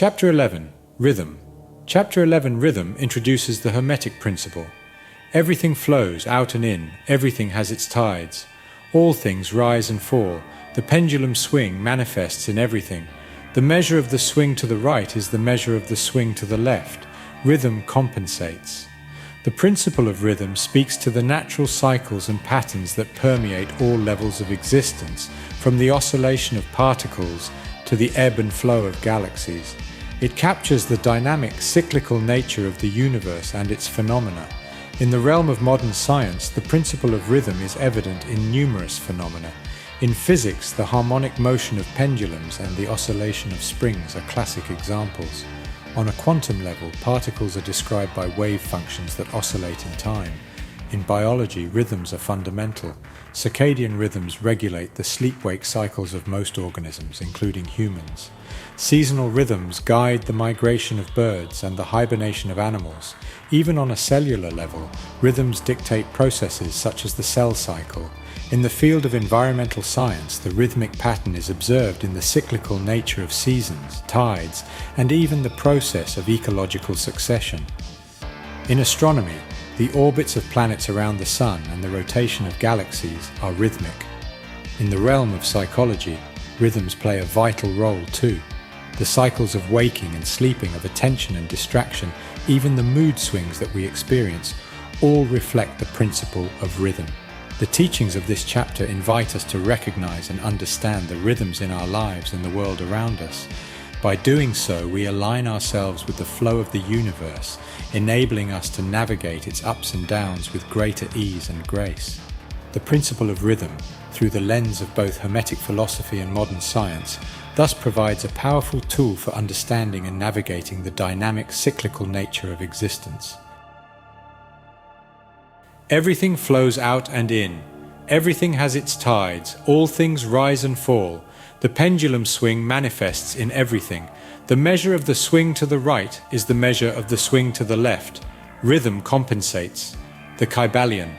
Chapter 11, Rhythm. Chapter 11, Rhythm, introduces the Hermetic principle. Everything flows out and in, everything has its tides. All things rise and fall. The pendulum swing manifests in everything. The measure of the swing to the right is the measure of the swing to the left. Rhythm compensates. The principle of rhythm speaks to the natural cycles and patterns that permeate all levels of existence, from the oscillation of particles to the ebb and flow of galaxies. It captures the dynamic, cyclical nature of the universe and its phenomena. In the realm of modern science, the principle of rhythm is evident in numerous phenomena. In physics, the harmonic motion of pendulums and the oscillation of springs are classic examples. On a quantum level, particles are described by wave functions that oscillate in time. In biology, rhythms are fundamental. Circadian rhythms regulate the sleep-wake cycles of most organisms, including humans. Seasonal rhythms guide the migration of birds and the hibernation of animals. Even on a cellular level, rhythms dictate processes such as the cell cycle. In the field of environmental science, the rhythmic pattern is observed in the cyclical nature of seasons, tides, and even the process of ecological succession. In astronomy, the orbits of planets around the Sun and the rotation of galaxies are rhythmic. In the realm of psychology, rhythms play a vital role too. The cycles of waking and sleeping, of attention and distraction, even the mood swings that we experience, all reflect the principle of rhythm. The teachings of this chapter invite us to recognize and understand the rhythms in our lives and the world around us. By doing so, we align ourselves with the flow of the universe, enabling us to navigate its ups and downs with greater ease and grace. The principle of rhythm, through the lens of both Hermetic philosophy and modern science, thus provides a powerful tool for understanding and navigating the dynamic, cyclical nature of existence. Everything flows out and in. Everything has its tides. All things rise and fall. The pendulum swing manifests in everything. The measure of the swing to the right is the measure of the swing to the left. Rhythm compensates. The Kybalion.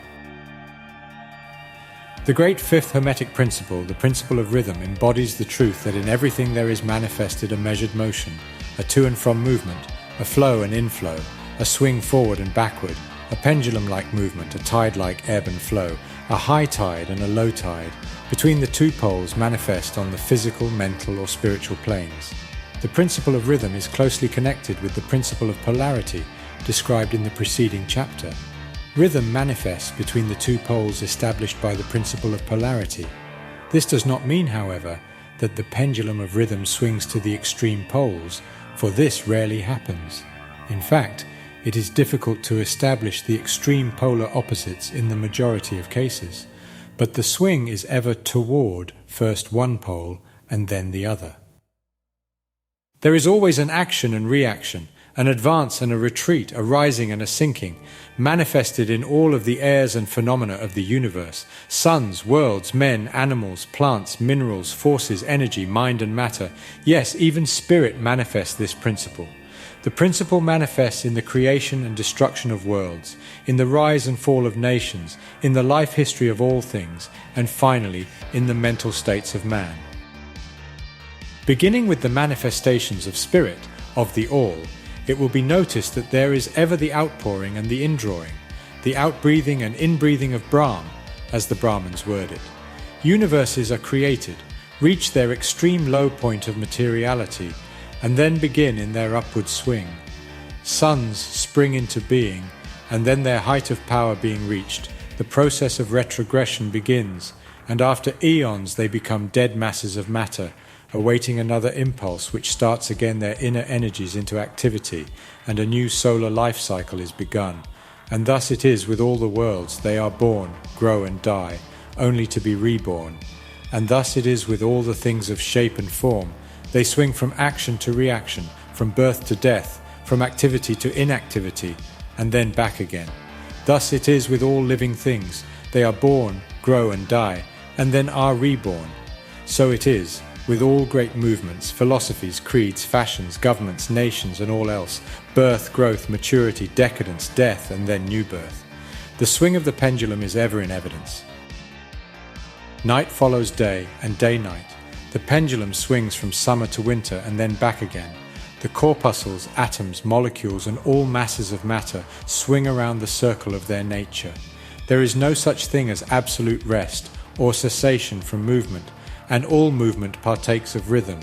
The great fifth Hermetic principle, the principle of rhythm, embodies the truth that in everything there is manifested a measured motion, a to and from movement, a flow and inflow, a swing forward and backward, a pendulum-like movement, a tide-like ebb and flow, a high tide and a low tide. Between the two poles manifest on the physical, mental, or spiritual planes. The principle of rhythm is closely connected with the principle of polarity, described in the preceding chapter. Rhythm manifests between the two poles established by the principle of polarity. This does not mean, however, that the pendulum of rhythm swings to the extreme poles, for this rarely happens. In fact, it is difficult to establish the extreme polar opposites in the majority of cases, but the swing is ever toward first one pole and then the other. There is always an action and reaction, an advance and a retreat, a rising and a sinking, manifested in all of the airs and phenomena of the universe: suns, worlds, men, animals, plants, minerals, forces, energy, mind and matter. Yes, even spirit manifests this principle. The principle manifests in the creation and destruction of worlds, in the rise and fall of nations, in the life history of all things, and finally, in the mental states of man. Beginning with the manifestations of spirit, of the all, it will be noticed that there is ever the outpouring and the indrawing, the outbreathing and inbreathing of Brahm, as the Brahmins word it. Universes are created, reach their extreme low point of materiality, and then begin in their upward swing. Suns spring into being, and then their height of power being reached, the process of retrogression begins, and after eons they become dead masses of matter, awaiting another impulse which starts again their inner energies into activity, and a new solar life cycle is begun. And thus it is with all the worlds: they are born, grow and die, only to be reborn. And thus it is with all the things of shape and form: they swing from action to reaction, from birth to death, from activity to inactivity, and then back again. Thus it is with all living things: they are born, grow and die, and then are reborn. So it is with all great movements, philosophies, creeds, fashions, governments, nations, and all else: birth, growth, maturity, decadence, death, and then new birth. The swing of the pendulum is ever in evidence. Night follows day, and day night. The pendulum swings from summer to winter and then back again. The corpuscles, atoms, molecules, and all masses of matter swing around the circle of their nature. There is no such thing as absolute rest or cessation from movement, and all movement partakes of rhythm.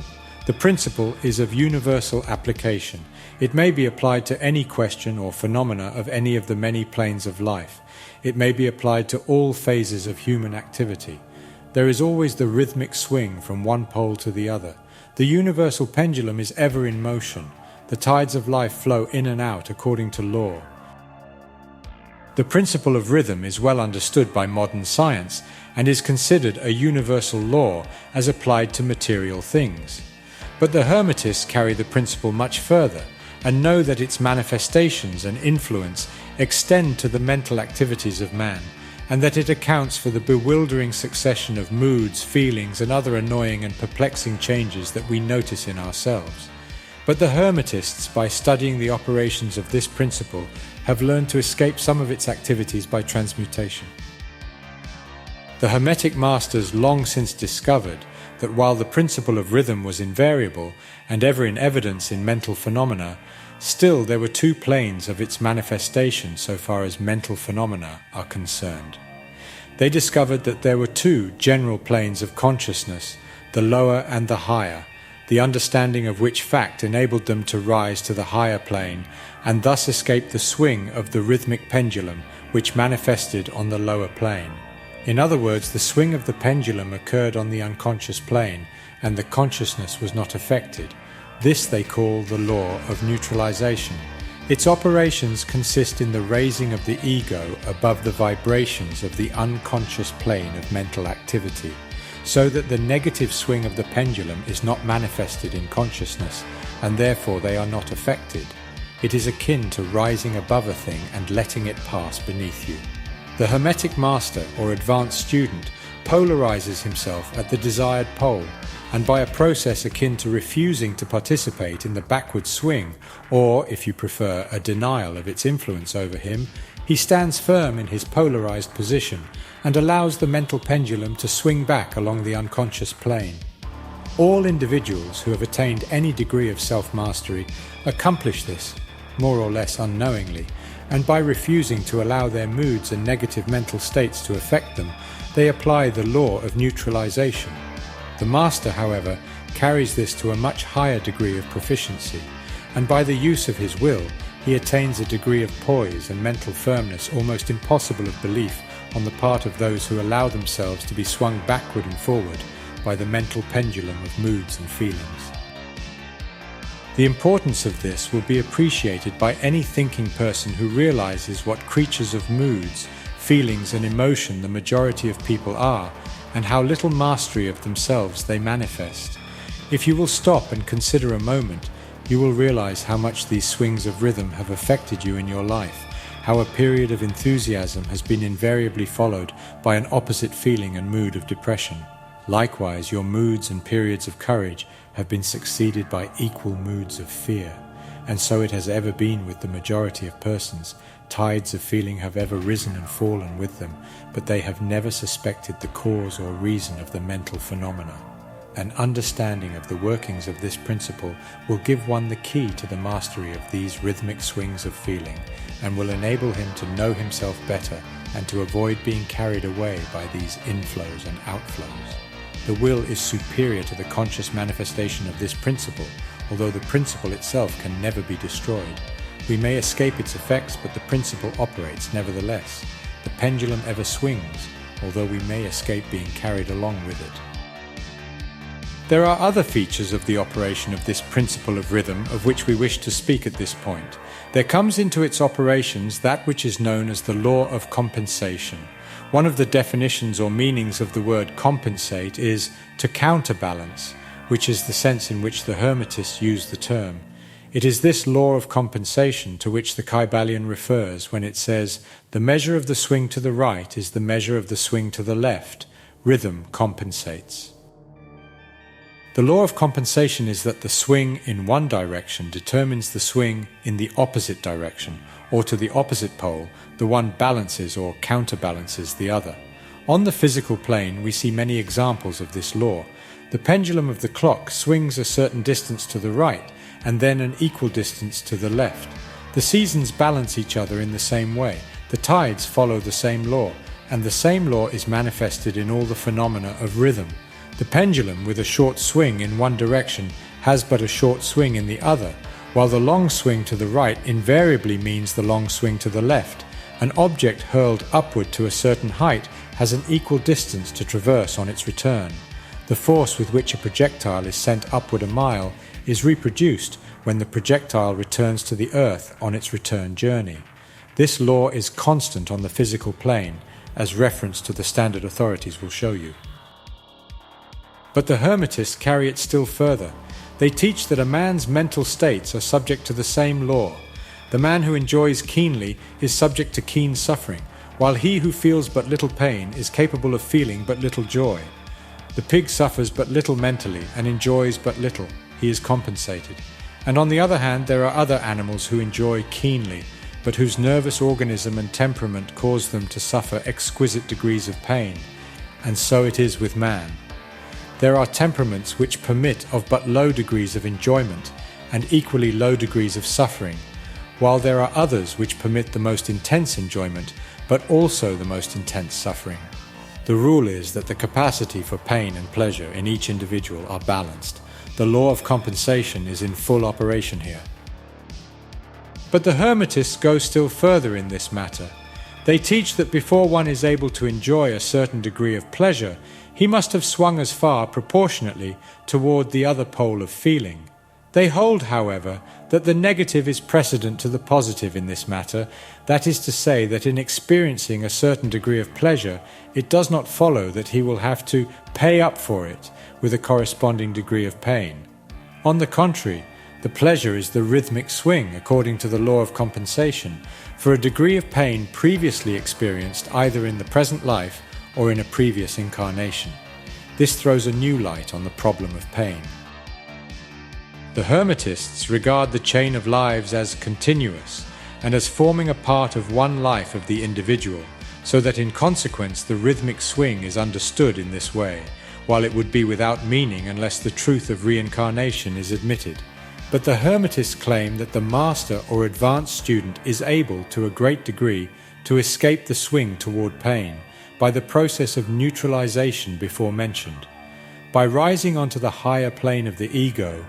The principle is of universal application. It may be applied to any question or phenomena of any of the many planes of life. It may be applied to all phases of human activity. There is always the rhythmic swing from one pole to the other. The universal pendulum is ever in motion. The tides of life flow in and out according to law. The principle of rhythm is well understood by modern science and is considered a universal law as applied to material things. But the Hermetists carry the principle much further and know that its manifestations and influence extend to the mental activities of man, and that it accounts for the bewildering succession of moods, feelings, and other annoying and perplexing changes that we notice in ourselves. But the Hermetists, by studying the operations of this principle, have learned to escape some of its activities by transmutation. The Hermetic masters long since discovered that while the principle of rhythm was invariable and ever in evidence in mental phenomena, still there were two planes of its manifestation so far as mental phenomena are concerned. They discovered that there were two general planes of consciousness, the lower and the higher, the understanding of which fact enabled them to rise to the higher plane and thus escape the swing of the rhythmic pendulum which manifested on the lower plane. In other words, the swing of the pendulum occurred on the unconscious plane and the consciousness was not affected. This they call the law of neutralization. Its operations consist in the raising of the ego above the vibrations of the unconscious plane of mental activity, so that the negative swing of the pendulum is not manifested in consciousness, and therefore they are not affected. It is akin to rising above a thing and letting it pass beneath you. The Hermetic master or advanced student polarizes himself at the desired pole, and by a process akin to refusing to participate in the backward swing, or, if you prefer, a denial of its influence over him, he stands firm in his polarized position and allows the mental pendulum to swing back along the unconscious plane. All individuals who have attained any degree of self-mastery accomplish this, more or less unknowingly, and by refusing to allow their moods and negative mental states to affect them, they apply the law of neutralization. The master, however, carries this to a much higher degree of proficiency, and by the use of his will, he attains a degree of poise and mental firmness almost impossible of belief on the part of those who allow themselves to be swung backward and forward by the mental pendulum of moods and feelings. The importance of this will be appreciated by any thinking person who realizes what creatures of moods, feelings, and emotion the majority of people are, and how little mastery of themselves they manifest. If you will stop and consider a moment, you will realize how much these swings of rhythm have affected you in your life, how a period of enthusiasm has been invariably followed by an opposite feeling and mood of depression. Likewise, your moods and periods of courage have been succeeded by equal moods of fear, and so it has ever been with the majority of persons. Tides of feeling have ever risen and fallen with them, but they have never suspected the cause or reason of the mental phenomena. An understanding of the workings of this principle will give one the key to the mastery of these rhythmic swings of feeling, and will enable him to know himself better and to avoid being carried away by these inflows and outflows. The will is superior to the conscious manifestation of this principle, although the principle itself can never be destroyed. We may escape its effects, but the principle operates nevertheless. The pendulum ever swings, although we may escape being carried along with it. There are other features of the operation of this principle of rhythm of which we wish to speak at this point. There comes into its operations that which is known as the law of compensation. One of the definitions or meanings of the word compensate is to counterbalance, which is the sense in which the Hermetists use the term. It is this law of compensation to which the Kybalion refers when it says, "The measure of the swing to the right is the measure of the swing to the left. Rhythm compensates." The law of compensation is that the swing in one direction determines the swing in the opposite direction, or to the opposite pole, the one balances or counterbalances the other. On the physical plane, we see many examples of this law. The pendulum of the clock swings a certain distance to the right and then an equal distance to the left. The seasons balance each other in the same way. The tides follow the same law, and the same law is manifested in all the phenomena of rhythm. The pendulum with a short swing in one direction has but a short swing in the other, while the long swing to the right invariably means the long swing to the left. An object hurled upward to a certain height has an equal distance to traverse on its return. The force with which a projectile is sent upward a mile is reproduced when the projectile returns to the Earth on its return journey. This law is constant on the physical plane, as reference to the standard authorities will show you. But the Hermetists carry it still further. They teach that a man's mental states are subject to the same law. The man who enjoys keenly is subject to keen suffering, while he who feels but little pain is capable of feeling but little joy. The pig suffers but little mentally and enjoys but little. He is compensated. And on the other hand, there are other animals who enjoy keenly, but whose nervous organism and temperament cause them to suffer exquisite degrees of pain. And so it is with man. There are temperaments which permit of but low degrees of enjoyment and equally low degrees of suffering, while there are others which permit the most intense enjoyment, but also the most intense suffering. The rule is that the capacity for pain and pleasure in each individual are balanced. The law of compensation is in full operation here. But the Hermetists go still further in this matter. They teach that before one is able to enjoy a certain degree of pleasure, he must have swung as far proportionately toward the other pole of feeling. They hold, however, that the negative is precedent to the positive in this matter, that is to say that in experiencing a certain degree of pleasure, it does not follow that he will have to pay up for it with a corresponding degree of pain. On the contrary, the pleasure is the rhythmic swing according to the law of compensation for a degree of pain previously experienced either in the present life or in a previous incarnation. This throws a new light on the problem of pain. The Hermetists regard the chain of lives as continuous and as forming a part of one life of the individual, so that in consequence the rhythmic swing is understood in this way, while it would be without meaning unless the truth of reincarnation is admitted. But the Hermetists claim that the master or advanced student is able, to a great degree, to escape the swing toward pain by the process of neutralization before mentioned. By rising onto the higher plane of the ego,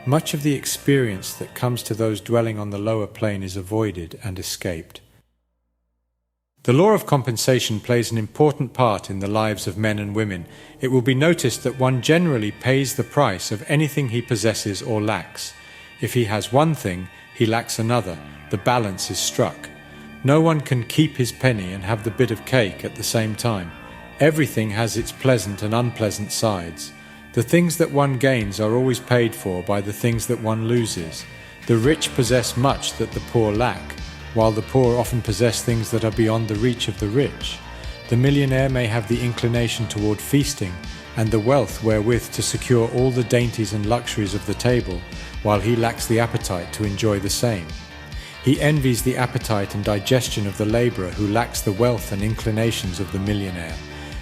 much of the experience that comes to those dwelling on the lower plane is avoided and escaped. The law of compensation plays an important part in the lives of men and women. It will be noticed that one generally pays the price of anything he possesses or lacks. If he has one thing, he lacks another. The balance is struck. No one can keep his penny and have the bit of cake at the same time. Everything has its pleasant and unpleasant sides. The things that one gains are always paid for by the things that one loses. The rich possess much that the poor lack, while the poor often possess things that are beyond the reach of the rich. The millionaire may have the inclination toward feasting and the wealth wherewith to secure all the dainties and luxuries of the table, while he lacks the appetite to enjoy the same. He envies the appetite and digestion of the laborer who lacks the wealth and inclinations of the millionaire,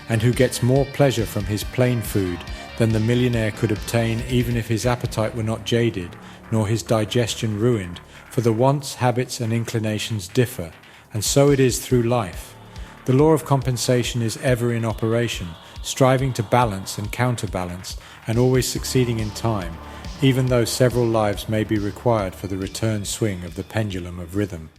and who gets more pleasure from his plain food than the millionaire could obtain even if his appetite were not jaded, nor his digestion ruined, for the wants, habits, and inclinations differ, and so it is through life. The law of compensation is ever in operation, striving to balance and counterbalance, and always succeeding in time, even though several lives may be required for the return swing of the pendulum of rhythm.